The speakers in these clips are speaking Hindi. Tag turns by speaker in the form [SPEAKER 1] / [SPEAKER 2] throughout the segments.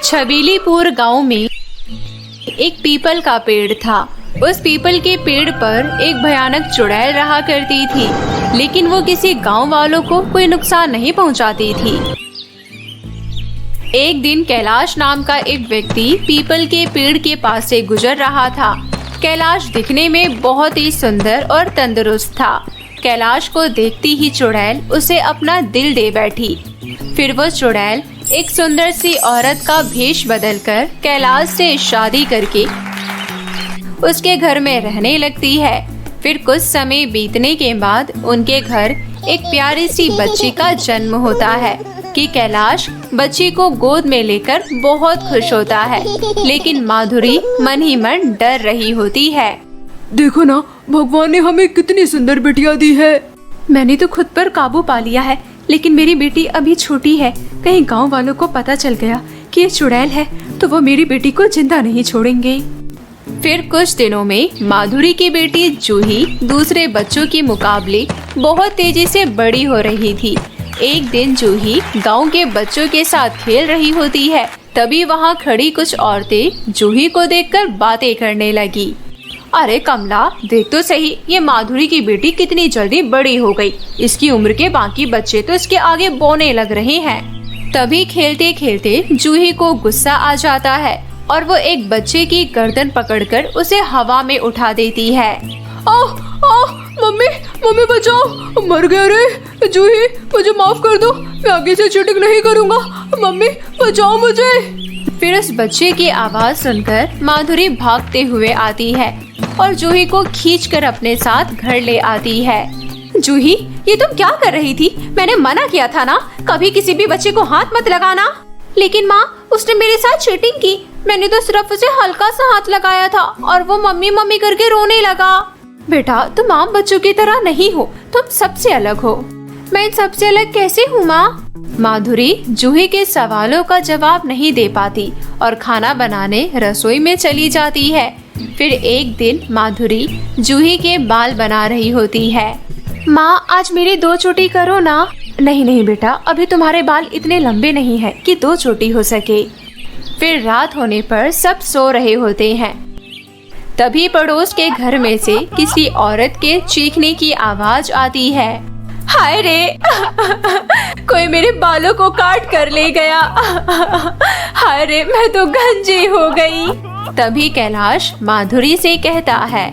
[SPEAKER 1] छबीलीपुर गांव में एक पीपल का पेड़ था। उस पीपल के पेड़ पर एक भयानक चुड़ैल रहा करती थी, लेकिन वो किसी गांव वालों को कोई नुकसान नहीं पहुंचाती थी। एक दिन कैलाश नाम का एक व्यक्ति पीपल के पेड़ के पास से गुजर रहा था। कैलाश दिखने में बहुत ही सुंदर और तंदुरुस्त था। कैलाश को देखती ही चुड़ैल उसे अपना दिल दे बैठी। फिर वो चुड़ैल एक सुंदर सी औरत का भेष बदलकर कैलाश से शादी करके उसके घर में रहने लगती है। फिर कुछ समय बीतने के बाद उनके घर एक प्यारी सी बच्ची का जन्म होता है कि कैलाश बच्ची को गोद में लेकर बहुत खुश होता है, लेकिन माधुरी मन ही मन डर रही होती है।
[SPEAKER 2] देखो ना, भगवान ने हमें कितनी सुंदर बिटिया दी है।
[SPEAKER 1] मैंने तो खुद पर काबू पा लिया है, लेकिन मेरी बेटी अभी छोटी है। कहीं गांव वालों को पता चल गया कि ये चुड़ैल है तो वो मेरी बेटी को जिंदा नहीं छोड़ेंगे। फिर कुछ दिनों में माधुरी की बेटी जूही दूसरे बच्चों के मुकाबले बहुत तेजी से बड़ी हो रही थी। एक दिन जूही गांव के बच्चों के साथ खेल रही होती है, तभी वहां खड़ी कुछ औरतें जूही को देखकर बातें करने लगी। अरे कमला, देख तो सही, ये माधुरी की बेटी कितनी जल्दी बड़ी हो गई। इसकी उम्र के बाकी बच्चे तो इसके आगे बौने लग रहे हैं। तभी खेलते खेलते जूही को गुस्सा आ जाता है और वो एक बच्चे की गर्दन पकड़कर उसे हवा में उठा देती है।
[SPEAKER 2] आह, आह, मम्मी, मम्मी बचाओ, मर गया रे। जूही, मुझे माफ कर दो, मैं आगे से चीटिंग नहीं करूँगा। मम्मी बचाओ मुझे।
[SPEAKER 1] फिर उस बच्चे की आवाज सुनकर माधुरी भागते हुए आती है और जूही को खींचकर अपने साथ घर ले आती है। जूही, ये तुम क्या कर रही थी? मैंने मना किया था ना, कभी किसी भी बच्चे को हाथ मत लगाना। लेकिन माँ, उसने मेरे साथ चीटिंग की। मैंने तो सिर्फ उसे हल्का सा हाथ लगाया था और वो मम्मी मम्मी करके रोने लगा। बेटा, तुम आम बच्चों की तरह नहीं हो, तुम सबसे अलग हो। मैं सबसे अलग कैसे हूँ माँ? माधुरी जूही के सवालों का जवाब नहीं दे पाती और खाना बनाने रसोई में चली जाती है। फिर एक दिन माधुरी जूही के बाल बना रही होती है। माँ, आज मेरी 2 चोटी करो ना। नहीं नहीं बेटा, अभी तुम्हारे बाल इतने लंबे नहीं हैं कि 2 चोटी हो सके। फिर रात होने पर सब सो रहे होते हैं। तभी पड़ोस के घर में से किसी औरत के चीखने की आवाज आती है। हाय रे, कोई मेरे बालों को काट कर ले गया। हाय रे, मैं तो गंजी हो गई। तभी कैलाश माधुरी से कहता है,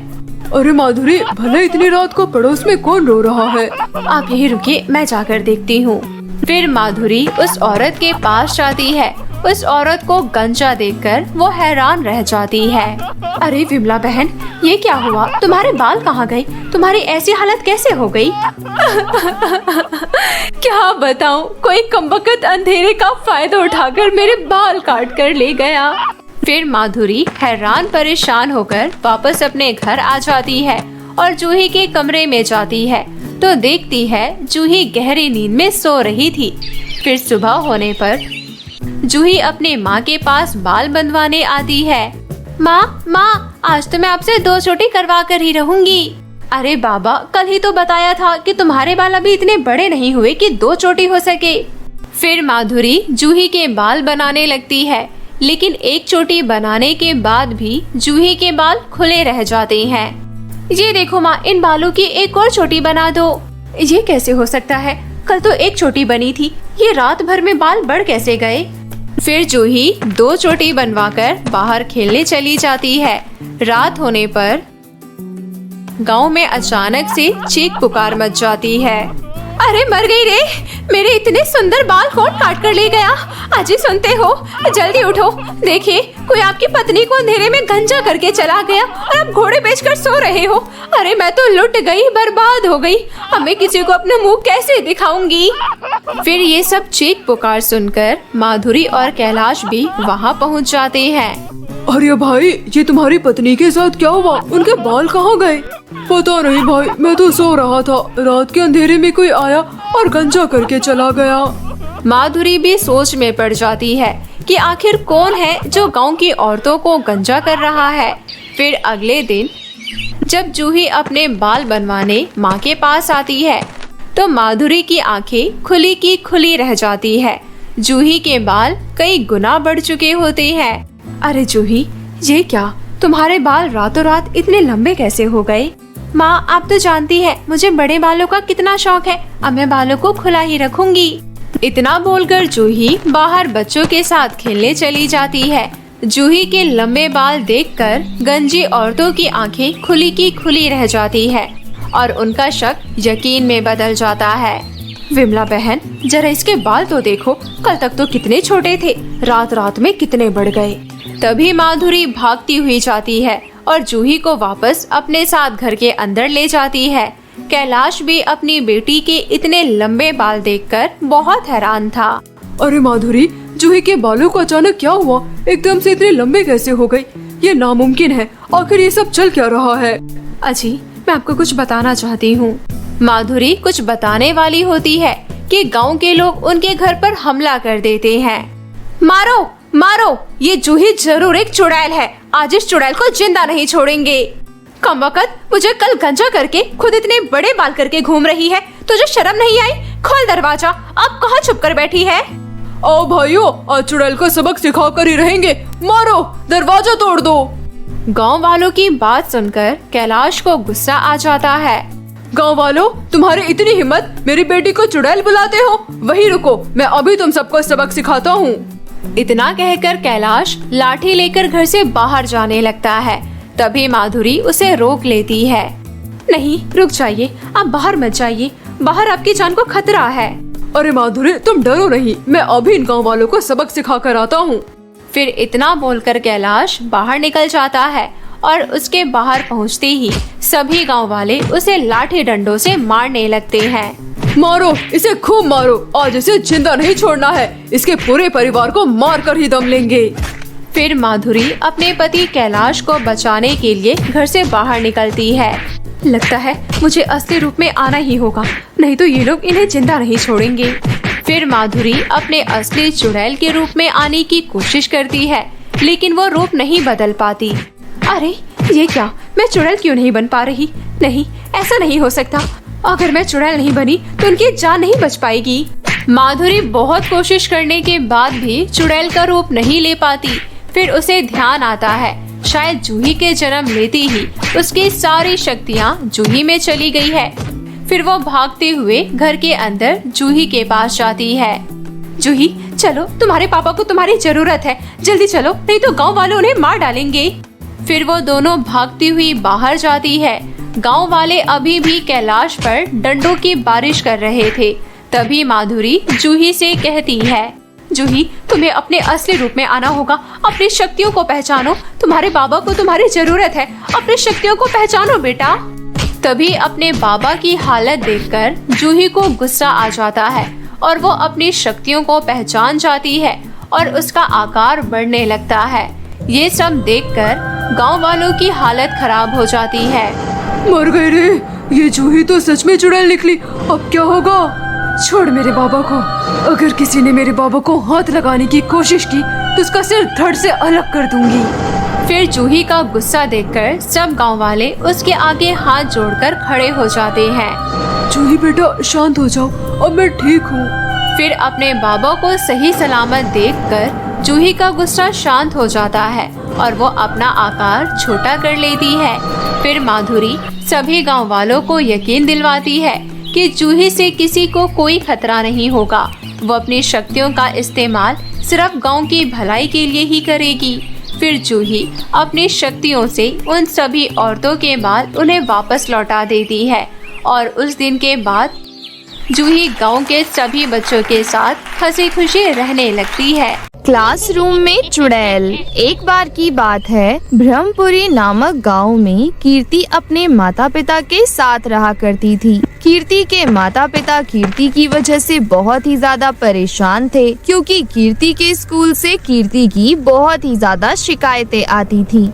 [SPEAKER 2] अरे माधुरी, भला इतनी रात को पड़ोस में कौन रो रहा है?
[SPEAKER 1] आप यही रुकिए, मैं जाकर देखती हूँ। फिर माधुरी उस औरत के पास जाती है। उस औरत को गंजा देखकर वो हैरान रह जाती है। अरे विमला बहन, ये क्या हुआ? तुम्हारे बाल कहाँ गए? तुम्हारी ऐसी हालत कैसे हो गई? क्या बताऊँ, कोई कमबख्त अंधेरे का फायदा उठाकर मेरे बाल काट कर ले गया। फिर माधुरी हैरान परेशान होकर वापस अपने घर आ जाती है और जूही के कमरे में जाती है तो देखती है जूही गहरी नींद में सो रही थी। फिर सुबह होने पर जूही अपने माँ के पास बाल बंधवाने आती है। माँ, आज तो मैं आपसे 2 चोटी करवा कर ही रहूंगी। अरे बाबा, कल ही तो बताया था कि तुम्हारे बाल अभी इतने बड़े नहीं हुए कि 2 चोटी हो सके। फिर माधुरी जूही के बाल बनाने लगती है, लेकिन 1 चोटी बनाने के बाद भी जूही के बाल खुले रह जाते हैं। ये देखो माँ, इन बालों की एक और चोटी बना दो। ये कैसे हो सकता है? कल तो 1 चोटी बनी थी, ये रात भर में बाल बढ़ कैसे गए? फिर जूही 2 चोटी बनवाकर बाहर खेलने चली जाती है। रात होने पर गांव में अचानक से चीख पुकार मच जाती है। अरे मर गई रे, मेरे इतने सुंदर बाल कौन काट कर ले गया? आज ही सुनते हो, जल्दी उठो। देखिए, कोई आपकी पत्नी को अंधेरे में गंजा करके चला गया और आप घोड़े बेचकर सो रहे हो। अरे मैं तो लुट गई, बर्बाद हो गई। अब मैं किसी को अपना मुंह कैसे दिखाऊंगी? फिर ये सब चीख पुकार सुनकर माधुरी और कैलाश भी वहाँ पहुँच जाते हैं।
[SPEAKER 2] अरे भाई, ये तुम्हारी पत्नी के साथ क्या हुआ? उनके बाल कहाँ गए? पता नहीं भाई, मैं तो सो रहा था, रात के अंधेरे में कोई आया और गंजा करके चला गया।
[SPEAKER 1] माधुरी भी सोच में पड़ जाती है कि आखिर कौन है जो गांव की औरतों को गंजा कर रहा है। फिर अगले दिन जब जूही अपने बाल बनवाने माँ के पास आती है तो माधुरी की आंखें खुली की खुली रह जाती है। जूही के बाल कई गुना बढ़ चुके होते हैं। अरे जूही, ये क्या, तुम्हारे बाल रातों रात इतने लंबे कैसे हो गए? माँ, आप तो जानती है मुझे बड़े बालों का कितना शौक है। अब मैं बालों को खुला ही रखूंगी। इतना बोलकर जूही बाहर बच्चों के साथ खेलने चली जाती है। जूही के लंबे बाल देखकर गंजी औरतों की आंखें खुली की खुली रह जाती है और उनका शक यकीन में बदल जाता है। विमला बहन, जरा इसके बाल तो देखो, कल तक तो कितने छोटे थे, रात रात में कितने बढ़ गए। तभी माधुरी भागती हुई जाती है और जूही को वापस अपने साथ घर के अंदर ले जाती है। कैलाश भी अपनी बेटी के इतने लंबे बाल देखकर बहुत हैरान था।
[SPEAKER 2] अरे माधुरी, जूही के बालों को अचानक क्या हुआ? एकदम से इतने लंबे कैसे हो गए? ये नामुमकिन है। आखिर ये सब चल क्या रहा है?
[SPEAKER 1] अजी, मैं आपको कुछ बताना चाहती हूँ। माधुरी कुछ बताने वाली होती है कि गांव के लोग उनके घर पर हमला कर देते हैं। मारो मारो, ये जूही जरूर एक चुड़ैल है। आज इस चुड़ैल को जिंदा नहीं छोड़ेंगे। कमबख्त, मुझे कल गंजा करके खुद इतने बड़े बाल करके घूम रही है, तुझे शर्म नहीं आई? खोल दरवाजा, अब कहाँ छुप कर बैठी है?
[SPEAKER 2] आओ भाइयों, आज चुड़ैल को सबक सिखा कर ही रहेंगे। मारो, दरवाजा तोड़ दो।
[SPEAKER 1] गांव वालों की बात सुनकर कैलाश को गुस्सा आ जाता है।
[SPEAKER 2] गांव वालों, तुम्हारी इतनी हिम्मत, मेरी बेटी को चुड़ैल बुलाते हो? वहीं रुको, मैं अभी तुम सबको सबक सिखाता हूँ।
[SPEAKER 1] इतना कहकर कैलाश लाठी लेकर घर से बाहर जाने लगता है। तभी माधुरी उसे रोक लेती है। नहीं, रुक जाइए, आप बाहर मत जाइए, बाहर आपकी जान को खतरा है।
[SPEAKER 2] अरे माधुरी, तुम डरो नहीं, मैं अभी इन गाँव वालों को सबक सिखा कर आता हूँ।
[SPEAKER 1] फिर इतना बोलकर कैलाश बाहर निकल जाता है और उसके बाहर पहुंचते ही सभी गांव वाले उसे लाठी डंडों से मारने लगते हैं।
[SPEAKER 2] मारो, इसे खूब मारो, आज इसे जिंदा नहीं छोड़ना है। इसके पूरे परिवार को मार कर ही दम लेंगे।
[SPEAKER 1] फिर माधुरी अपने पति कैलाश को बचाने के लिए घर से बाहर निकलती है। लगता है मुझे असली रूप में आना ही होगा, नहीं तो ये लोग इन्हें जिंदा नहीं छोड़ेंगे। फिर माधुरी अपने असली चुड़ैल के रूप में आने की कोशिश करती है, लेकिन वो रूप नहीं बदल पाती। अरे ये क्या, मैं चुड़ैल क्यों नहीं बन पा रही? नहीं, ऐसा नहीं हो सकता। अगर मैं चुड़ैल नहीं बनी तो उनकी जान नहीं बच पाएगी। माधुरी बहुत कोशिश करने के बाद भी चुड़ैल का रूप नहीं ले पाती। फिर उसे ध्यान आता है, शायद जूही के जन्म लेते ही उसकी सारी शक्तियाँ जूही में चली गई है। फिर वो भागते हुए घर के अंदर जूही के पास जाती है। जूही, चलो, तुम्हारे पापा को तुम्हारी जरूरत है, जल्दी चलो, नहीं तो गांव वाले उन्हें मार डालेंगे। फिर वो दोनों भागती हुई बाहर जाती है। गांव वाले अभी भी कैलाश पर डंडों की बारिश कर रहे थे। तभी माधुरी जूही से कहती है, जूही, तुम्हें अपने असली रूप में आना होगा, अपनी शक्तियों को पहचानो। तुम्हारे बाबा को तुम्हारी जरूरत है, अपनी शक्तियों को पहचानो बेटा। तभी अपने बाबा की हालत देखकर जूही को गुस्सा आ जाता है और वो अपनी शक्तियों को पहचान जाती है और उसका आकार बढ़ने लगता है। ये सब देखकर गांव वालों की हालत खराब हो जाती है।
[SPEAKER 2] मर गए रे, ये जूही तो सच में चुड़ैल निकली। अब क्या होगा? छोड़ मेरे बाबा को। अगर किसी ने मेरे बाबा को हाथ लगाने की कोशिश की तो उसका सिर धड़ से अलग कर दूंगी।
[SPEAKER 1] फिर जूही का गुस्सा देखकर सब गांव वाले उसके आगे हाथ जोड़कर खड़े हो जाते हैं।
[SPEAKER 2] जूही बेटा, शांत हो जाओ, अब मैं ठीक हूँ।
[SPEAKER 1] फिर अपने बाबा को सही सलामत देखकर जूही का गुस्सा शांत हो जाता है और वो अपना आकार छोटा कर लेती है। फिर माधुरी सभी गांव वालों को यकीन दिलवाती है कि जूही से किसी को कोई खतरा नहीं होगा। वो अपनी शक्तियों का इस्तेमाल सिर्फ गांव की भलाई के लिए ही करेगी। फिर जूही अपनी शक्तियों से उन सभी औरतों के बाल उन्हें वापस लौटा देती है और उस दिन के बाद जूही गांव के सभी बच्चों के साथ हंसी खुशी रहने लगती है।
[SPEAKER 3] क्लासरूम में चुड़ैल। एक बार की बात है, ब्रह्मपुरी नामक गांव में कीर्ति अपने माता पिता के साथ रहा करती थी। कीर्ति के माता पिता कीर्ति की वजह से बहुत ही ज्यादा परेशान थे, क्योंकि कीर्ति के स्कूल से कीर्ति की बहुत ही ज्यादा शिकायतें आती थी।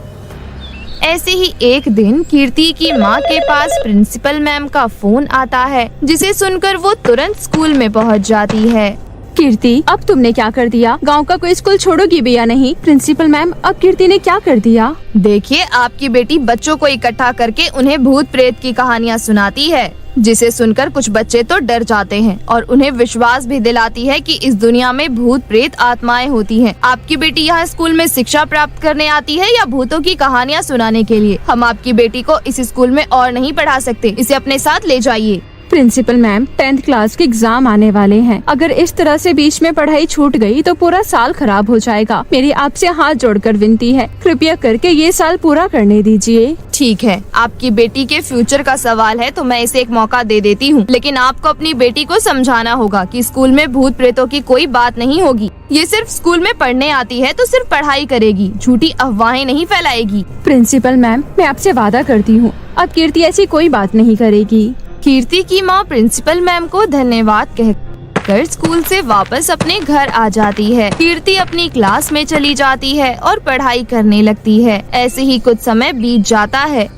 [SPEAKER 3] ऐसे ही एक दिन कीर्ति की माँ के पास प्रिंसिपल मैम का फोन आता है, जिसे सुनकर वो तुरंत स्कूल में पहुँच जाती है।
[SPEAKER 1] कीर्ति, अब तुमने क्या कर दिया? गांव का कोई स्कूल छोड़ोगी भी या नहीं? प्रिंसिपल मैम, अब कीर्ति ने क्या कर दिया?
[SPEAKER 3] देखिए, आपकी बेटी बच्चों को इकट्ठा करके उन्हें भूत प्रेत की कहानियाँ सुनाती है। जिसे सुनकर कुछ बच्चे तो डर जाते हैं और उन्हें विश्वास भी दिलाती है कि इस दुनिया में भूत प्रेत आत्माएं होती हैं। आपकी बेटी यहाँ स्कूल में शिक्षा प्राप्त करने आती है या भूतों की कहानियाँ सुनाने के लिए? हम आपकी बेटी को इस स्कूल में और नहीं पढ़ा सकते, इसे अपने साथ ले जाइए।
[SPEAKER 2] प्रिंसिपल मैम, 10th क्लास के एग्जाम आने वाले हैं। अगर इस तरह से बीच में पढ़ाई छूट गई तो पूरा साल खराब हो जाएगा। मेरी आपसे हाथ जोड़कर विनती है, कृपया करके ये साल पूरा करने दीजिए।
[SPEAKER 3] ठीक है, आपकी बेटी के फ्यूचर का सवाल है तो मैं इसे एक मौका दे देती हूँ, लेकिन आपको अपनी बेटी को समझाना होगा कि स्कूल में भूत प्रेतों की कोई बात नहीं होगी। ये सिर्फ स्कूल में पढ़ने आती है तो सिर्फ पढ़ाई करेगी, झूठी अफवाहें नहीं फैलाएगी।
[SPEAKER 2] प्रिंसिपल मैम, मैं आपसे वादा करती हूँ अब कीर्ति ऐसी कोई बात नहीं करेगी।
[SPEAKER 3] कीर्ति की माँ प्रिंसिपल मैम को धन्यवाद कहकर स्कूल से वापस अपने घर आ जाती है। कीर्ति अपनी क्लास में चली जाती है और पढ़ाई करने लगती है। ऐसे ही कुछ समय बीत जाता है।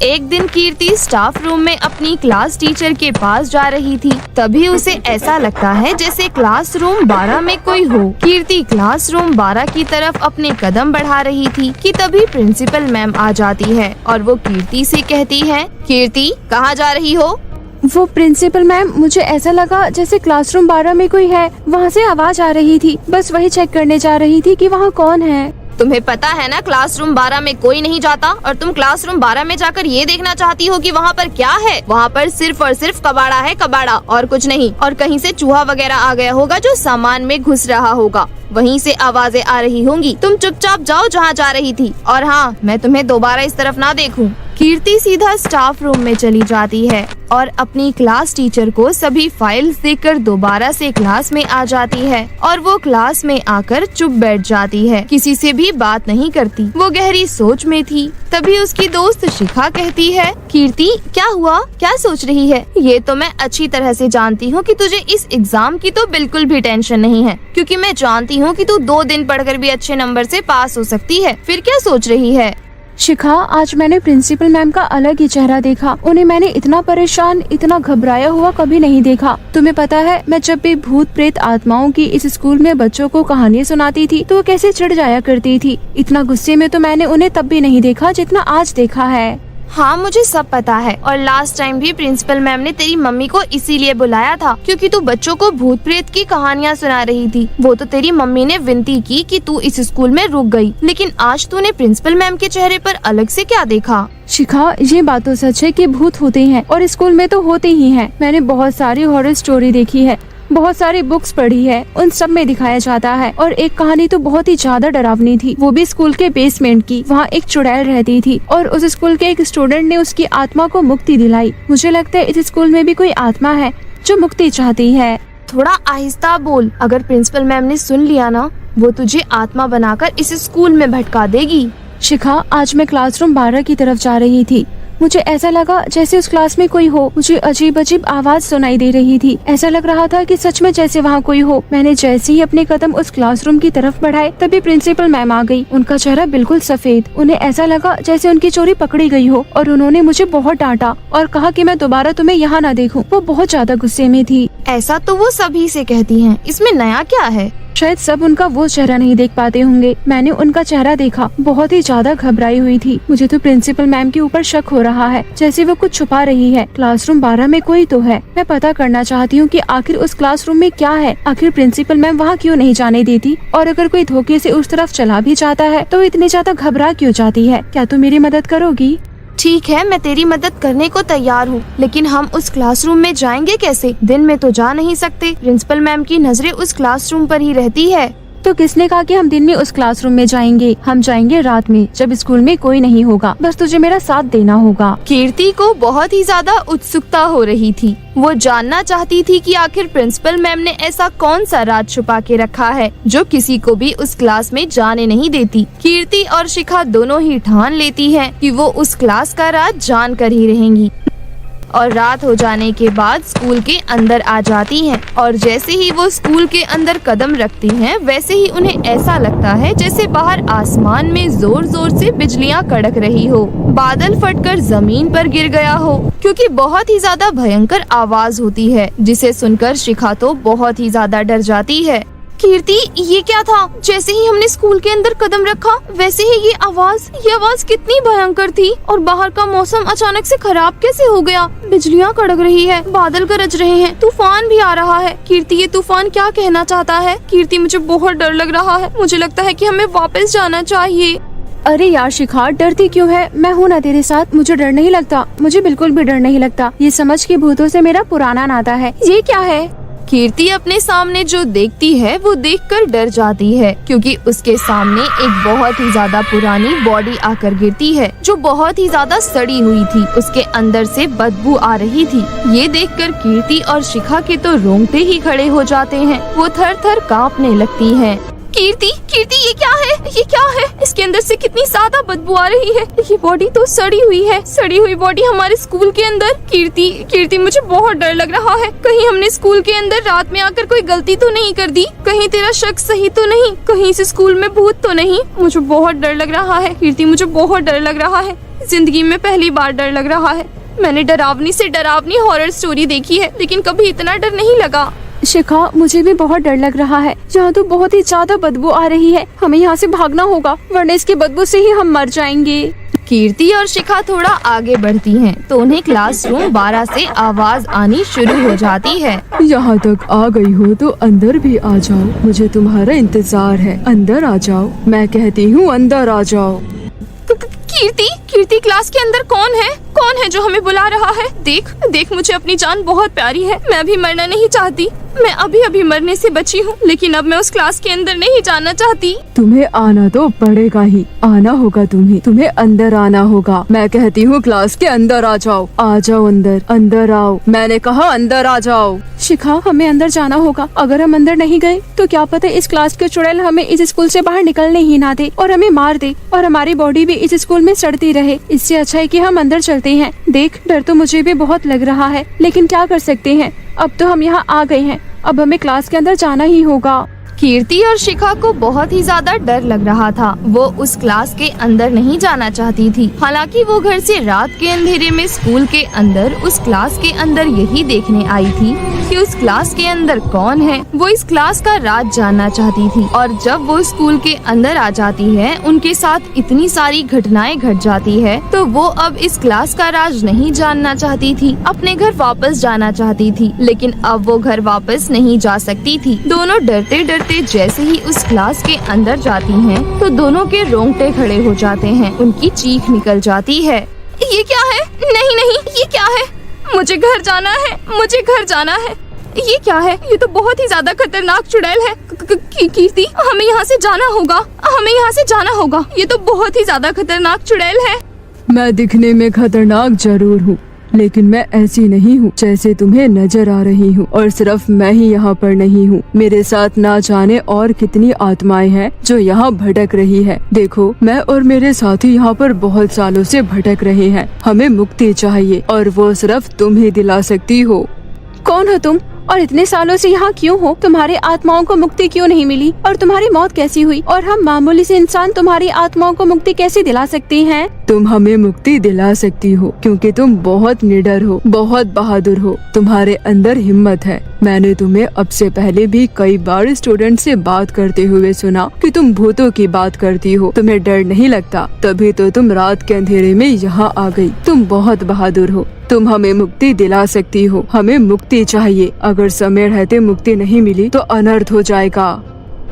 [SPEAKER 3] एक दिन कीर्ति स्टाफ रूम में अपनी क्लास टीचर के पास जा रही थी। तभी उसे ऐसा लगता है जैसे क्लासरूम 12 में कोई हो। कीर्ति क्लासरूम 12 की तरफ अपने कदम बढ़ा रही थी कि तभी प्रिंसिपल मैम आ जाती है और वो कीर्ति से कहती है, कीर्ति कहाँ जा रही हो?
[SPEAKER 2] वो प्रिंसिपल मैम, मुझे ऐसा लगा जैसे क्लासरूम 12 में कोई है, वहाँ से आवाज आ रही थी, बस वही चेक करने जा रही थी कि वहाँ कौन है।
[SPEAKER 3] तुम्हें पता है ना क्लासरूम 12 में कोई नहीं जाता, और तुम क्लासरूम 12 में जाकर ये देखना चाहती हो कि वहाँ पर क्या है? वहाँ पर सिर्फ और सिर्फ कबाड़ा है, कबाड़ा, और कुछ नहीं। और कहीं से चूहा वगैरह आ गया होगा जो सामान में घुस रहा होगा, वहीं से आवाजें आ रही होंगी। तुम चुपचाप जाओ जहाँ जा रही थी, और हाँ, मैं तुम्हें दोबारा इस तरफ ना देखूं। कीर्ति सीधा स्टाफ रूम में चली जाती है और अपनी क्लास टीचर को सभी फाइल्स देकर दोबारा से क्लास में आ जाती है और वो क्लास में आकर चुप बैठ जाती है, किसी से भी बात नहीं करती। वो गहरी सोच में थी। तभी उसकी दोस्त शिखा कहती है, कीर्ति क्या हुआ, क्या सोच रही है? ये तो मैं अच्छी तरह से जानती हूँ कि तुझे इस एग्जाम की तो बिल्कुल भी टेंशन नहीं है, क्योंकि मैं जानती हूँ कि तू 2 दिन पढ़कर भी अच्छे नंबर से पास हो सकती है। फिर क्या सोच रही है?
[SPEAKER 2] शिखा, आज मैंने प्रिंसिपल मैम का अलग ही चेहरा देखा। उन्हें मैंने इतना परेशान, इतना घबराया हुआ कभी नहीं देखा। तुम्हें पता है, मैं जब भी भूत प्रेत आत्माओं की इस स्कूल में बच्चों को कहानियाँ सुनाती थी तो वो कैसे चिढ़ जाया करती थी। इतना गुस्से में तो मैंने उन्हें तब भी नहीं देखा जितना आज देखा है।
[SPEAKER 3] हाँ, मुझे सब पता है, और लास्ट टाइम भी प्रिंसिपल मैम ने तेरी मम्मी को इसीलिए बुलाया था क्योंकि तू बच्चों को भूत प्रेत की कहानियाँ सुना रही थी। वो तो तेरी मम्मी ने विनती की कि तू इस स्कूल में रुक गई, लेकिन आज तूने प्रिंसिपल मैम के चेहरे पर अलग से क्या देखा?
[SPEAKER 2] शिखा, ये बात तो सच है कि भूत होते हैं और स्कूल में तो होते ही हैं। मैंने बहुत सारी हॉरर स्टोरी देखी है, बहुत सारी बुक्स पढ़ी है, उन सब में दिखाया जाता है। और एक कहानी तो बहुत ही ज्यादा डरावनी थी, वो भी स्कूल के बेसमेंट की। वहाँ एक चुड़ैल रहती थी और उस स्कूल के एक स्टूडेंट ने उसकी आत्मा को मुक्ति दिलाई। मुझे लगता है इस स्कूल में भी कोई आत्मा है जो मुक्ति चाहती है।
[SPEAKER 3] थोड़ा आहिस्ता बोल, अगर प्रिंसिपल मैम ने सुन लिया ना, वो तुझे आत्मा बनाकर इस स्कूल में भटका देगी।
[SPEAKER 2] शिखा, आज मैं क्लासरूम 12 की तरफ जा रही थी। मुझे ऐसा लगा जैसे उस क्लास में कोई हो। मुझे अजीब अजीब आवाज सुनाई दे रही थी। ऐसा लग रहा था कि सच में जैसे वहाँ कोई हो। मैंने जैसे ही अपने कदम उस क्लासरूम की तरफ बढ़ाए तभी प्रिंसिपल मैम आ गई। उनका चेहरा बिल्कुल सफेद। उन्हें ऐसा लगा जैसे उनकी चोरी पकड़ी गई हो और उन्होंने मुझे बहुत डांटा और कहा कि मैं दोबारा तुम्हें यहाँ ना देखूं। वो बहुत ज्यादा गुस्से में थी।
[SPEAKER 3] ऐसा तो वो सभी से कहती हैं, इसमें नया क्या है?
[SPEAKER 2] शायद सब उनका वो चेहरा नहीं देख पाते होंगे। मैंने उनका चेहरा देखा, बहुत ही ज्यादा घबराई हुई थी। मुझे तो प्रिंसिपल मैम के ऊपर शक हो रहा है, जैसे वो कुछ छुपा रही है। क्लासरूम 12 में कोई तो है। मैं पता करना चाहती हूँ कि आखिर उस क्लासरूम में क्या है। आखिर प्रिंसिपल मैम वहाँ क्यों नहीं जाने देती, और अगर कोई धोखे से उस तरफ चला भी जाता है तो इतनी ज्यादा घबरा क्यों जाती है। क्या तुम मेरी मदद करोगी?
[SPEAKER 3] ठीक है, मैं तेरी मदद करने को तैयार हूँ, लेकिन हम उस क्लासरूम में जाएंगे कैसे? दिन में तो जा नहीं सकते। प्रिंसिपल मैम की नजरें उस क्लासरूम पर ही रहती है।
[SPEAKER 2] तो किसने कहा कि हम दिन में उस क्लासरूम में जाएंगे? हम जाएंगे रात में, जब स्कूल में कोई नहीं होगा। बस तुझे मेरा साथ देना होगा।
[SPEAKER 3] कीर्ति को बहुत ही ज्यादा उत्सुकता हो रही थी। वो जानना चाहती थी कि आखिर प्रिंसिपल मैम ने ऐसा कौन सा राज छुपा के रखा है जो किसी को भी उस क्लास में जाने नहीं देती। कीर्ति और शिखा दोनों ही ठान लेती हैं कि वो उस क्लास का राज जान कर ही रहेंगी, और रात हो जाने के बाद स्कूल के अंदर आ जाती हैं। और जैसे ही वो स्कूल के अंदर कदम रखती हैं, वैसे ही उन्हें ऐसा लगता है जैसे बाहर आसमान में जोर जोर से बिजलियां कड़क रही हो, बादल फटकर जमीन पर गिर गया हो, क्योंकि बहुत ही ज्यादा भयंकर आवाज होती है, जिसे सुनकर शिखा तो बहुत ही ज्यादा डर जाती है। कीर्ति, ये क्या था? जैसे ही हमने स्कूल के अंदर कदम रखा वैसे ही ये आवाज कितनी भयंकर थी। और बाहर का मौसम अचानक से खराब कैसे हो गया? बिजलियाँ कड़क रही है, बादल गरज रहे हैं, तूफान भी आ रहा है। कीर्ति, ये तूफान क्या कहना चाहता है? कीर्ति, मुझे बहुत डर लग रहा है। मुझे लगता है कि हमें वापस जाना चाहिए।
[SPEAKER 2] अरे यार शिखा, डरती क्यों है? मैं हूँ ना तेरे साथ, मुझे डर नहीं लगता। मुझे बिल्कुल भी डर नहीं लगता। ये समझ के भूतों से मेरा पुराना नाता है। ये क्या है?
[SPEAKER 3] कीर्ति अपने सामने जो देखती है वो देखकर डर जाती है, क्योंकि उसके सामने एक बहुत ही ज्यादा पुरानी बॉडी आकर गिरती है जो बहुत ही ज्यादा सड़ी हुई थी। उसके अंदर से बदबू आ रही थी। ये देखकर कीर्ति और शिखा के तो रोंगटे ही खड़े हो जाते हैं। वो थर थर कांपने लगती हैं। कीर्ति, ये क्या है? ये क्या है? इसके अंदर से कितनी ज्यादा बदबू आ रही है। ये बॉडी तो सड़ी हुई है। सड़ी हुई बॉडी हमारे स्कूल के अंदर। कीर्ति, मुझे बहुत डर लग रहा है। कहीं हमने स्कूल के अंदर रात में आकर कोई गलती तो नहीं कर दी? कहीं तेरा शक सही तो नहीं? कहीं इस स्कूल में भूत तो नहीं? मुझे बहुत डर लग रहा है कीर्ति, मुझे बहुत डर लग रहा है। जिंदगी में पहली बार डर लग रहा है। मैंने डरावनी से डरावनी हॉरर स्टोरी देखी है, लेकिन कभी इतना डर नहीं लगा।
[SPEAKER 2] शिखा, मुझे भी बहुत डर लग रहा है। यहाँ तो बहुत ही ज्यादा बदबू आ रही है। हमें यहाँ से भागना होगा, वरना इसकी बदबू से ही हम मर जाएंगे।
[SPEAKER 3] कीर्ति और शिखा थोड़ा आगे बढ़ती हैं, तो उन्हें क्लासरूम 12 से आवाज आनी शुरू हो जाती है।
[SPEAKER 2] यहाँ तक आ गई हो तो अंदर भी आ जाओ, मुझे तुम्हारा इंतजार है। अंदर आ जाओ, मैं कहती हूँ अंदर आ जाओ।
[SPEAKER 3] कीर्ति, क्लास के अंदर कौन है? कौन है जो हमें बुला रहा है? देख, मुझे अपनी जान बहुत प्यारी है। मैं अभी मरना नहीं चाहती। मैं अभी मरने से बची हूँ, लेकिन अब मैं उस क्लास के अंदर नहीं जाना चाहती।
[SPEAKER 2] तुम्हें आना तो पड़ेगा ही, आना होगा तुम्हें अंदर आना होगा। मैं कहती हूँ क्लास के अंदर आ जाओ अंदर आओ। मैंने कहा अंदर आ जाओ। शिखा, हमें अंदर जाना होगा। अगर हम अंदर नहीं गए तो क्या पता इस क्लास के चुड़ैल हमें इस स्कूल से बाहर निकलने ही ना दे और हमें मार दे और हमारी बॉडी भी इस स्कूल में सड़ती रहे। इससे अच्छा है कि हम अंदर चलते हैं। देख, डर तो मुझे भी बहुत लग रहा है, लेकिन क्या कर सकते हैं। अब तो हम यहाँ आ गए हैं, अब हमें क्लास के अंदर जाना ही होगा।
[SPEAKER 3] कीर्ति और शिखा को बहुत ही ज्यादा डर लग रहा था। वो उस क्लास के अंदर नहीं जाना चाहती थी। हालांकि वो घर से रात के अंधेरे में स्कूल के अंदर उस क्लास के अंदर यही देखने आई थी कि उस क्लास के अंदर कौन है। वो इस क्लास का राज जानना चाहती थी। और जब वो स्कूल के अंदर आ जाती है, उनके साथ इतनी सारी घटनाएं घट जाती है, तो वो अब इस क्लास का राज नहीं जानना चाहती थी। अपने घर वापस जाना चाहती थी, लेकिन अब वो घर वापस नहीं जा सकती थी। दोनों डरते डरते जैसे ही उस क्लास के अंदर जाती हैं, तो दोनों के रोंगटे खड़े हो जाते हैं। उनकी चीख निकल जाती है। ये क्या है? नहीं, ये क्या है? मुझे घर जाना है। ये क्या है? ये तो बहुत ही ज्यादा खतरनाक चुड़ैल है। कीर्ति, हमें यहाँ से जाना होगा। ये तो बहुत ही ज्यादा खतरनाक चुड़ैल है।
[SPEAKER 2] मैं दिखने में खतरनाक जरूर हूँ, लेकिन मैं ऐसी नहीं हूँ जैसे तुम्हें नजर आ रही हूँ। और सिर्फ मैं ही यहाँ पर नहीं हूँ, मेरे साथ ना जाने और कितनी आत्माएं हैं जो यहाँ भटक रही है। देखो, मैं और मेरे साथी यहाँ पर बहुत सालों से भटक रहे हैं। हमें मुक्ति चाहिए और वो सिर्फ तुम ही दिला सकती हो। कौन हो तुम और इतने सालों से यहाँ क्यों हो? तुम्हारी आत्माओं को मुक्ति क्यों नहीं मिली और तुम्हारी मौत कैसी हुई? और हम मामूली से इंसान तुम्हारी आत्माओं को मुक्ति कैसे दिला सकते हैं? तुम हमें मुक्ति दिला सकती हो क्योंकि तुम बहुत निडर हो, बहुत बहादुर हो, तुम्हारे अंदर हिम्मत है। मैंने तुम्हें अब से पहले भी कई बार स्टूडेंट से बात करते हुए सुना कि तुम भूतों की बात करती हो, तुम्हें डर नहीं लगता, तभी तो तुम रात के अंधेरे में यहाँ आ गई। तुम बहुत बहादुर हो, तुम हमें मुक्ति दिला सकती हो। हमें मुक्ति चाहिए। अगर समय रहते मुक्ति नहीं मिली तो अनर्थ हो जाएगा।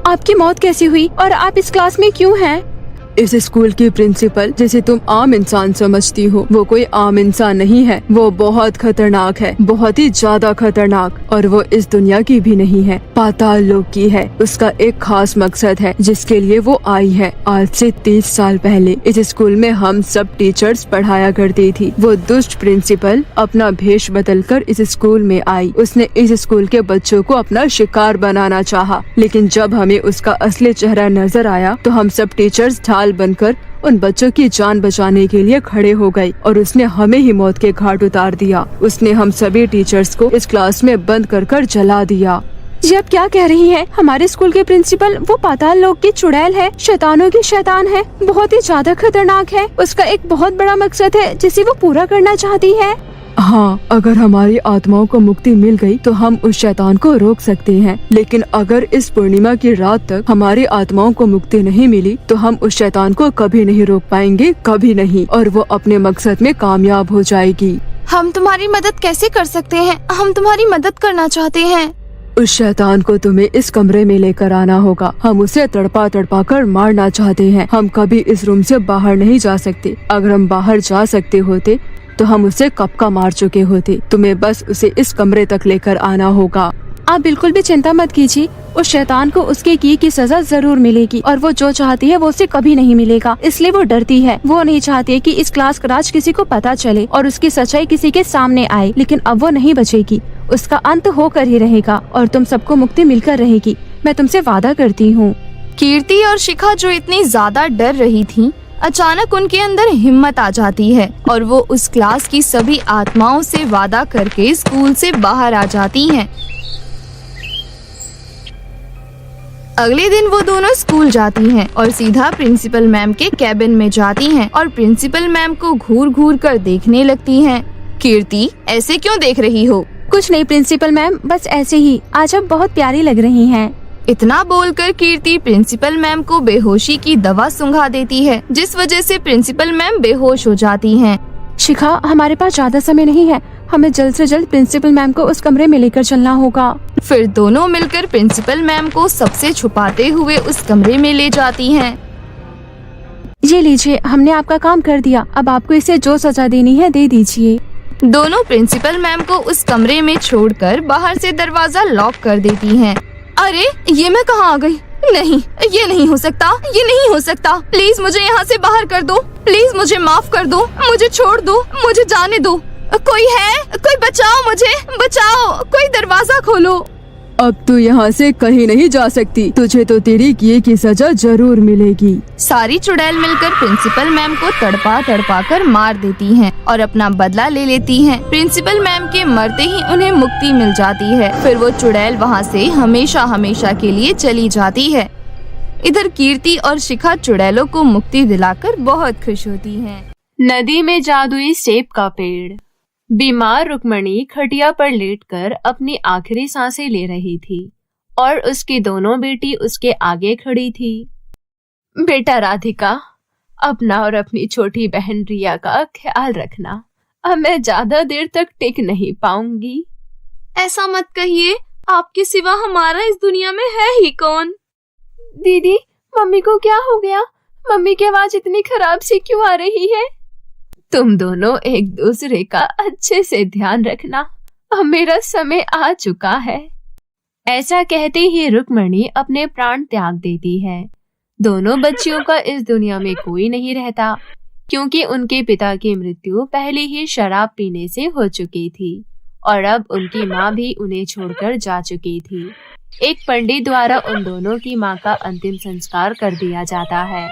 [SPEAKER 2] आपकी मौत कैसी हुई और आप इस क्लास में क्यों हैं? इस स्कूल की प्रिंसिपल, जिसे तुम आम इंसान समझती हो, वो कोई आम इंसान नहीं है। वो बहुत खतरनाक है, बहुत ही ज्यादा खतरनाक। और वो इस दुनिया की भी नहीं है, पाताल लोक की है। उसका एक खास मकसद है जिसके लिए वो आई है। आज से 30 साल पहले इस स्कूल में हम सब टीचर्स पढ़ाया करती थी। वो दुष्ट प्रिंसिपल अपना भेष बदलकर इस स्कूल में आई। उसने इस स्कूल के बच्चों को अपना शिकार बनाना चाहा, लेकिन जब हमें उसका असली चेहरा नजर आया तो हम सब टीचर्स ढाल बनकर उन बच्चों की जान बचाने के लिए खड़े हो गए और उसने हमें ही मौत के घाट उतार दिया। उसने हम सभी टीचर्स को इस क्लास में बंद कर जला दिया। जी आप क्या कह रही हैं? हमारे स्कूल के प्रिंसिपल वो पाताल लोक की चुड़ैल है, शैतानों की शैतान है, बहुत ही ज्यादा खतरनाक है। उसका एक बहुत बड़ा मकसद है जिसे वो पूरा करना चाहती है। हाँ, अगर हमारी आत्माओं को मुक्ति मिल गई तो हम उस शैतान को रोक सकते हैं, लेकिन अगर इस पूर्णिमा की रात तक हमारी आत्माओं को मुक्ति नहीं मिली तो हम उस शैतान को कभी नहीं रोक पाएंगे, कभी नहीं, और वो अपने मकसद में कामयाब हो जाएगी।
[SPEAKER 3] हम तुम्हारी मदद कैसे कर सकते हैं? हम तुम्हारी मदद करना चाहते हैं।
[SPEAKER 2] उस शैतान को तुम्हें इस कमरे में लेकर आना होगा। हम उसे तड़पा तड़पा कर मारना चाहते हैं। हम कभी इस रूम से बाहर नहीं जा सकते। अगर हम बाहर जा सकते होते तो हम उसे कब का मार चुके होते। तुम्हें बस उसे इस कमरे तक लेकर आना होगा।
[SPEAKER 1] आप बिल्कुल भी चिंता मत कीजिए, उस शैतान को उसके की सजा जरूर मिलेगी और वो जो चाहती है वो उसे कभी नहीं मिलेगा, इसलिए वो डरती है। वो नहीं चाहती कि इस क्लास का राज किसी को पता चले और उसकी सच्चाई किसी के सामने आए, लेकिन अब वो नहीं बचेगी। उसका अंत होकर ही रहेगा और तुम सबको मुक्ति मिलकर रहेगी, मैं तुमसे वादा करती हूँ।
[SPEAKER 3] कीर्ति और शिखा जो इतनी ज्यादा डर रही थीं, अचानक उनके अंदर हिम्मत आ जाती है और वो उस क्लास की सभी आत्माओं से वादा करके स्कूल से बाहर आ जाती हैं। अगले दिन वो दोनों स्कूल जाती हैं और सीधा प्रिंसिपल मैम के कैबिन में जाती हैं और प्रिंसिपल मैम को घूर घूर कर देखने लगती हैं। कीर्ति, ऐसे क्यों देख रही हो?
[SPEAKER 1] कुछ नहीं प्रिंसिपल मैम, बस ऐसे ही। आज आप बहुत प्यारी लग रही हैं।
[SPEAKER 3] इतना बोलकर कीर्ति प्रिंसिपल मैम को बेहोशी की दवा सुंघा देती है, जिस वजह से प्रिंसिपल मैम बेहोश हो जाती हैं।
[SPEAKER 1] शिखा, हमारे पास ज्यादा समय नहीं है, हमें जल्द से जल्द प्रिंसिपल मैम को उस कमरे में लेकर चलना होगा।
[SPEAKER 3] फिर दोनों मिलकर प्रिंसिपल मैम को सबसे छुपाते हुए उस कमरे में ले जाती हैं।
[SPEAKER 1] ये लीजिए, हमने आपका काम कर दिया, अब आपको इसे जो सजा देनी है दे दीजिए।
[SPEAKER 3] दोनों प्रिंसिपल मैम को उस कमरे में छोड़कर बाहर से दरवाजा लॉक कर देती हैं। अरे, ये मैं कहाँ आ गई? नहीं, ये नहीं हो सकता, ये नहीं हो सकता। प्लीज मुझे यहाँ से बाहर कर दो, प्लीज मुझे माफ कर दो, मुझे छोड़ दो, मुझे जाने दो। कोई है? कोई बचाओ मुझे, बचाओ, कोई दरवाजा खोलो।
[SPEAKER 2] अब तू यहाँ से कहीं नहीं जा सकती, तुझे तो तेरी किए की सजा जरूर मिलेगी।
[SPEAKER 3] सारी चुड़ैल मिलकर प्रिंसिपल मैम को तड़पा तड़पा कर मार देती हैं और अपना बदला ले लेती हैं। प्रिंसिपल मैम के मरते ही उन्हें मुक्ति मिल जाती है। फिर वो चुड़ैल वहाँ से हमेशा हमेशा के लिए चली जाती है। इधर कीर्ति और शिखा चुड़ैलों को मुक्ति दिलाकर बहुत खुश होती हैं।
[SPEAKER 1] नदी में जादुई सेब का पेड़। बीमार रुक्मणी खटिया पर लेटकर अपनी आखिरी सांसें ले रही थी और उसकी दोनों बेटी उसके आगे खड़ी थी। बेटा राधिका, अपना और अपनी छोटी बहन रिया का ख्याल रखना, अब मैं ज्यादा देर तक टिक नहीं पाऊंगी।
[SPEAKER 3] ऐसा मत कहिए, आपके सिवा हमारा इस दुनिया में है ही कौन?
[SPEAKER 1] दीदी, मम्मी को क्या हो गया? मम्मी की आवाज इतनी खराब सी क्यों आ रही है? तुम दोनों एक दूसरे का अच्छे से ध्यान रखना, अब मेरा समय आ चुका है। ऐसा कहते ही रुक्मणी अपने प्राण त्याग देती है। दोनों बच्चियों का इस दुनिया में कोई नहीं रहता, क्योंकि उनके पिता की मृत्यु पहले ही शराब पीने से हो चुकी थी और अब उनकी माँ भी उन्हें छोड़कर जा चुकी थी। एक पंडित द्वारा उन दोनों की माँ का अंतिम संस्कार कर दिया जाता है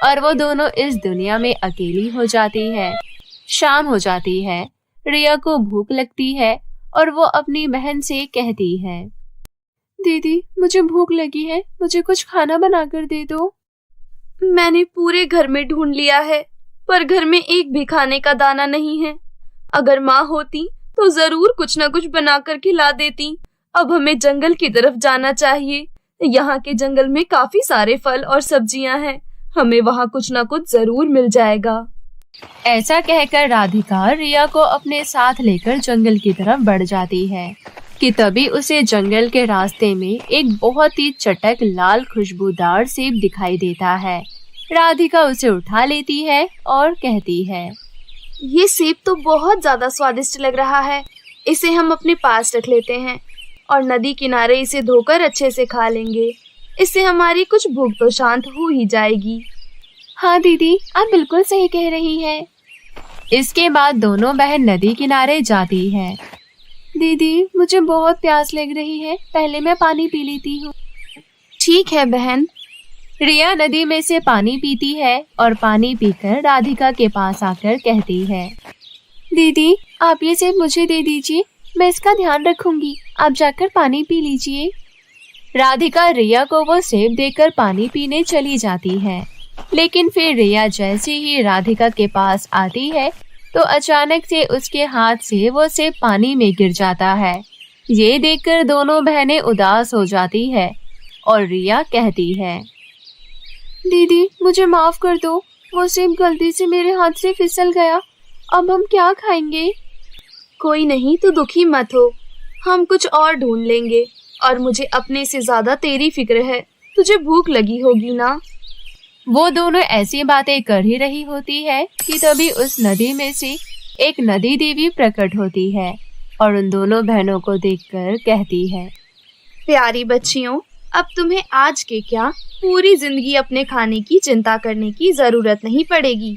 [SPEAKER 1] और वो दोनों इस दुनिया में अकेली हो जाती है। शाम हो जाती है, रिया को भूख लगती है और वो अपनी बहन से कहती है, दीदी मुझे भूख लगी है, मुझे कुछ खाना बनाकर दे दो।
[SPEAKER 3] मैंने पूरे घर में ढूंढ लिया है, पर घर में एक भी खाने का दाना नहीं है। अगर माँ होती तो जरूर कुछ न कुछ बनाकर खिला देती। अब हमें जंगल की तरफ जाना चाहिए। यहाँ के जंगल में काफी सारे फल और सब्जियाँ हैं, हमें वहाँ कुछ न कुछ जरूर मिल जाएगा।
[SPEAKER 1] ऐसा कहकर राधिका रिया को अपने साथ लेकर जंगल की तरफ बढ़ जाती है कि तभी उसे जंगल के रास्ते में एक बहुत ही चटक लाल खुशबूदार सेब दिखाई देता है। राधिका उसे उठा लेती है और कहती है,
[SPEAKER 3] ये सेब तो बहुत ज्यादा स्वादिष्ट लग रहा है, इसे हम अपने पास रख लेते हैं और नदी किनारे इसे धोकर अच्छे से खा लेंगे। इससे हमारी कुछ भूख तो शांत हो ही जाएगी।
[SPEAKER 1] हाँ दीदी, आप बिल्कुल सही कह रही हैं। इसके बाद दोनों बहन नदी किनारे जाती है। दीदी मुझे बहुत प्यास लग रही है, पहले मैं पानी पी लेती हूँ।
[SPEAKER 3] ठीक है बहन।
[SPEAKER 1] रिया नदी में से पानी पीती है और पानी पीकर राधिका के पास आकर कहती है, दीदी आप ये सेब मुझे दे दीजिए, मैं इसका ध्यान रखूंगी, आप जाकर पानी पी लीजिए। राधिका रिया को वो सेब देकर पानी पीने चली जाती है, लेकिन फिर रिया जैसे ही राधिका के पास आती है तो अचानक से उसके हाथ से वो सेब पानी में गिर जाता है। ये देखकर दोनों बहनें उदास हो जाती है और रिया कहती है, दीदी मुझे माफ कर दो, वो सेब गलती से मेरे हाथ से फिसल गया, अब हम क्या खाएंगे?
[SPEAKER 3] कोई नहीं, तू दुखी मत हो, हम कुछ और ढूंढ लेंगे। और मुझे अपने से ज्यादा तेरी फिक्र है, तुझे भूख लगी होगी ना।
[SPEAKER 1] वो दोनों ऐसी बातें कर ही रही होती है कि तभी उस नदी में से एक नदी देवी प्रकट होती है और उन दोनों बहनों को देखकर कहती है,
[SPEAKER 3] प्यारी बच्चियों, अब तुम्हें आज के क्या पूरी जिंदगी अपने खाने की चिंता करने की जरूरत नहीं पड़ेगी।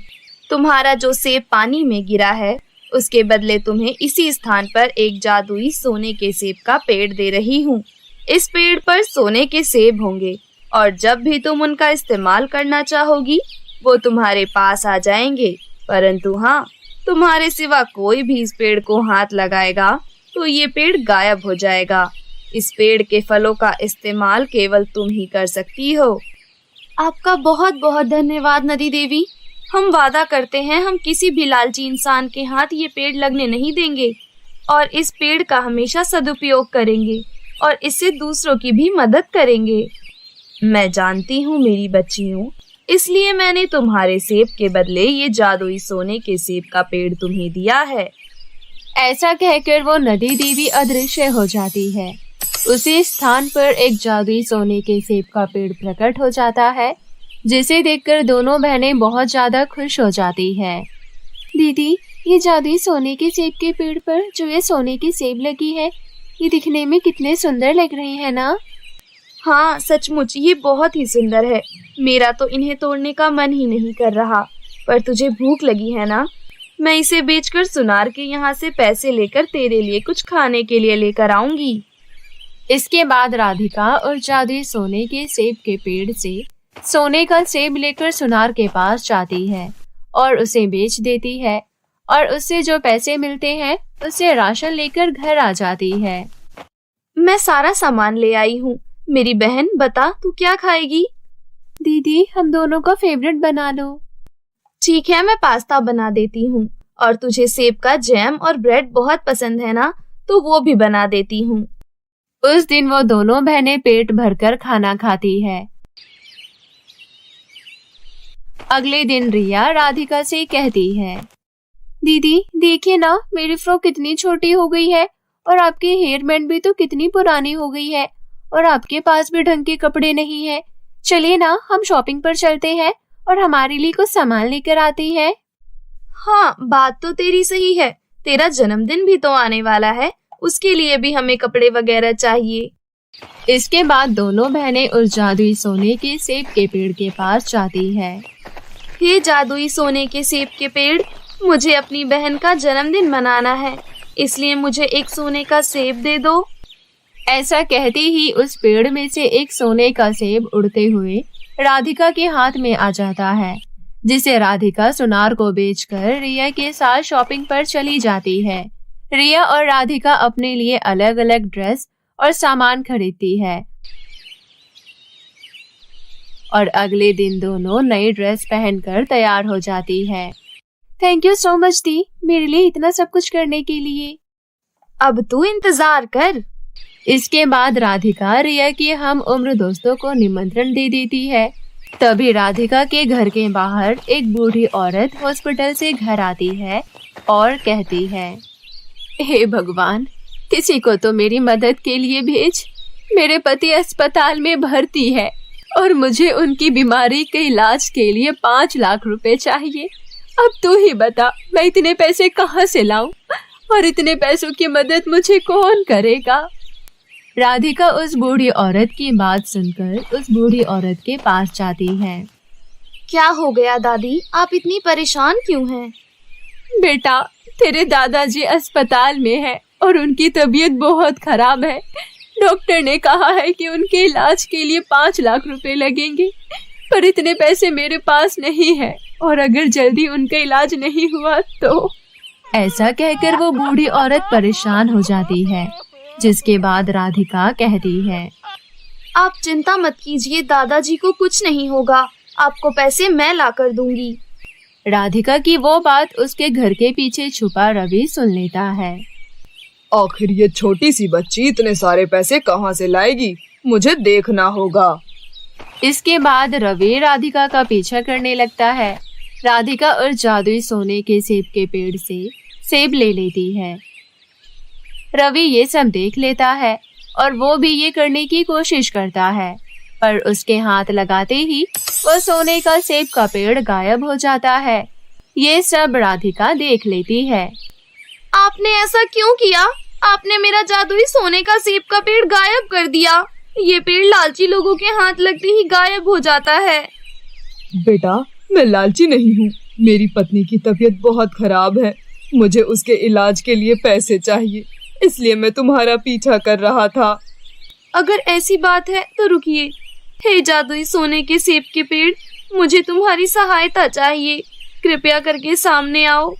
[SPEAKER 3] तुम्हारा जो सेब पानी में गिरा है, उसके बदले तुम्हें इसी स्थान पर एक जादुई सोने के सेब का पेड़ दे रही हूँ। इस पेड़ पर सोने के सेब होंगे और जब भी तुम उनका इस्तेमाल करना चाहोगी वो तुम्हारे पास आ जाएंगे। परंतु हाँ, तुम्हारे सिवा कोई भी इस पेड़ को हाथ लगाएगा तो ये पेड़ गायब हो जाएगा। इस पेड़ के फलों का इस्तेमाल केवल तुम ही कर सकती हो। आपका बहुत बहुत धन्यवाद नदी देवी। हम वादा करते हैं हम किसी भी लालची इंसान के हाथ ये पेड़ लगने नहीं देंगे और इस पेड़ का हमेशा सदुपयोग करेंगे और इससे दूसरों की भी मदद करेंगे। मैं जानती हूँ मेरी बच्चियों, इसलिए मैंने तुम्हारे सेब के बदले ये जादुई सोने के सेब का पेड़ तुम्हें दिया है।
[SPEAKER 1] ऐसा कहकर वो नदी देवी अदृश्य हो जाती है। उसी स्थान पर एक जादुई सोने के सेब का पेड़ प्रकट हो जाता है, जिसे देखकर दोनों बहनें बहुत ज्यादा खुश हो जाती है। दीदी, ये जादुई सोने के सेब के पेड़ पर जो ये सोने की सेब लगी है, ये दिखने में कितने सुंदर लग रही है ना?
[SPEAKER 3] हाँ सचमुच ये बहुत ही सुंदर है। मेरा तो इन्हें तोड़ने का मन ही नहीं कर रहा। पर तुझे भूख लगी है ना? मैं इसे बेचकर सुनार के यहाँ से पैसे लेकर तेरे लिए कुछ खाने के लिए लेकर आऊंगी।
[SPEAKER 1] इसके बाद राधिका और जादुई सोने के सेब के पेड़ से सोने का सेब लेकर सुनार के पास जाती है और उसे बेच देती है और उससे जो पैसे मिलते हैं उससे राशन लेकर घर आ जाती है।
[SPEAKER 3] मैं सारा सामान ले आई हूँ। मेरी बहन बता, तू क्या खाएगी?
[SPEAKER 1] दीदी, हम दोनों का फेवरेट बना लो।
[SPEAKER 3] ठीक है, मैं पास्ता बना देती हूँ। और तुझे सेब का जैम और ब्रेड बहुत पसंद है ना, तो वो भी बना देती हूँ।
[SPEAKER 1] उस दिन वो दोनों बहनें पेट भरकर खाना खाती है। अगले दिन रिया राधिका से कहती है, दीदी देखिए ना, मेरी फ्रॉक कितनी छोटी हो गई है और आपकी हेयर बैंड भी तो कितनी पुरानी हो गई है और आपके पास भी ढंग के कपड़े नहीं है। चलिए ना, हम शॉपिंग पर चलते हैं और हमारे लिए कुछ सामान लेकर आती है।
[SPEAKER 3] हाँ, बात तो तेरी सही है। तेरा जन्मदिन भी तो आने वाला है, उसके लिए भी हमें कपड़े वगैरह चाहिए।
[SPEAKER 1] इसके बाद दोनों बहनें उस जादुई सोने के सेब के पेड़ के पास जाती है।
[SPEAKER 3] हे जादुई सोने के सेब के पेड़, मुझे अपनी बहन का जन्मदिन मनाना है, इसलिए मुझे एक सोने का सेब दे दो।
[SPEAKER 1] ऐसा कहते ही उस पेड़ में से एक सोने का सेब उड़ते हुए राधिका के हाथ में आ जाता है, जिसे राधिका सुनार को बेचकर रिया के साथ शॉपिंग पर चली जाती है। रिया और राधिका अपने लिए अलग अलग ड्रेस और सामान खरीदती है और अगले दिन दोनों नई ड्रेस पहनकर तैयार हो जाती है। थैंक यू सो मच दी, मेरे लिए इतना सब कुछ करने के लिए।
[SPEAKER 3] अब तू इंतजार कर।
[SPEAKER 1] इसके बाद राधिका रिया की हम उम्र दोस्तों को निमंत्रण दे देती है। तभी राधिका के घर के बाहर एक बूढ़ी औरत हॉस्पिटल से घर आती है और कहती है, हे भगवान, किसी को तो मेरी मदद के लिए भेज। मेरे पति अस्पताल में भर्ती है और मुझे उनकी बीमारी के इलाज के लिए 5 लाख रुपए चाहिए। अब तू ही बता, मैं इतने पैसे कहाँ से लाऊं और इतने पैसों की मदद मुझे कौन करेगा? राधिका उस बूढ़ी औरत की बात सुनकर उस बूढ़ी औरत के पास जाती है।
[SPEAKER 3] क्या हो गया दादी, आप इतनी परेशान क्यों हैं?
[SPEAKER 1] बेटा, तेरे दादाजी अस्पताल में है और उनकी तबीयत बहुत खराब है। डॉक्टर ने कहा है कि उनके इलाज के लिए 5 लाख रुपए लगेंगे, पर इतने पैसे मेरे पास नहीं है और अगर जल्दी उनका इलाज नहीं हुआ तो। ऐसा कहकर वो बूढ़ी औरत परेशान हो जाती है, जिसके बाद राधिका कहती है,
[SPEAKER 3] आप चिंता मत कीजिए, दादाजी को कुछ नहीं होगा, आपको पैसे मैं ला कर दूंगी।
[SPEAKER 1] राधिका की वो बात उसके घर के पीछे छुपा रवि सुन लेता है।
[SPEAKER 2] आखिर ये छोटी सी बच्ची इतने सारे पैसे कहाँ से लाएगी, मुझे देखना होगा।
[SPEAKER 1] इसके बाद रवि राधिका का पीछा करने लगता है। राधिका और जादुई सोने के सेब के पेड़ से सेब ले लेती है। रवि ये सब देख लेता है और वो भी ये करने की कोशिश करता है, पर उसके हाथ लगाते ही वो सोने का सेब का पेड़ गायब हो जाता है। ये सब राधिका देख लेती है।
[SPEAKER 3] आपने ऐसा क्यों किया? आपने मेरा जादुई सोने का सेब का पेड़ गायब कर दिया। ये पेड़ लालची लोगों के हाथ लगते ही गायब हो जाता है।
[SPEAKER 2] बेटा, मैं लालची नहीं हूँ। मेरी पत्नी की तबीयत बहुत खराब है, मुझे उसके इलाज के लिए पैसे चाहिए, इसलिए मैं तुम्हारा पीछा कर रहा था।
[SPEAKER 3] अगर ऐसी बात है तो रुकिए। हे जादुई सोने के सेब के पेड़, मुझे तुम्हारी सहायता चाहिए। कृपया करके सामने आओ।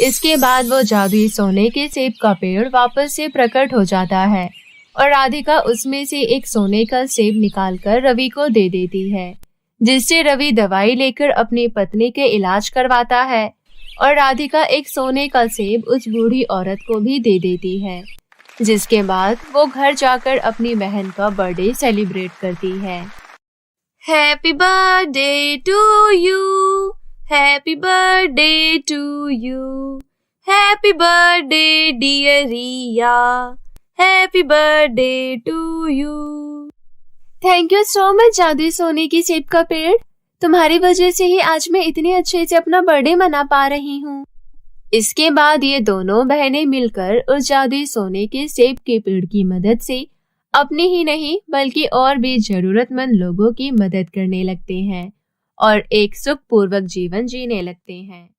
[SPEAKER 1] इसके बाद वो जादुई सोने के सेब का पेड़ वापस से प्रकट हो जाता है और राधिका उसमें से एक सोने का सेब निकालकर रवि को दे देती है, जिससे रवि दवाई लेकर अपनी पत्नी के इलाज करवाता है और राधिका एक सोने का सेब उस बूढ़ी औरत को भी दे देती है। जिसके बाद वो घर जाकर अपनी बहन का बर्थडे सेलिब्रेट करती है।
[SPEAKER 3] Happy birthday to you, happy birthday to you, happy birthday dear Riya, happy birthday to you.
[SPEAKER 1] Thank you so much जादुई सोने की सेब का पेड़। तुम्हारी वजह से ही आज मैं इतने अच्छे से अपना बर्थडे मना पा रही हूँ। इसके बाद ये दोनों बहनें मिलकर उस जादुई सोने के सेब के पेड़ की मदद से अपनी ही नहीं बल्कि और भी जरूरतमंद लोगों की मदद करने लगते हैं और एक सुखपूर्वक जीवन जीने लगते हैं।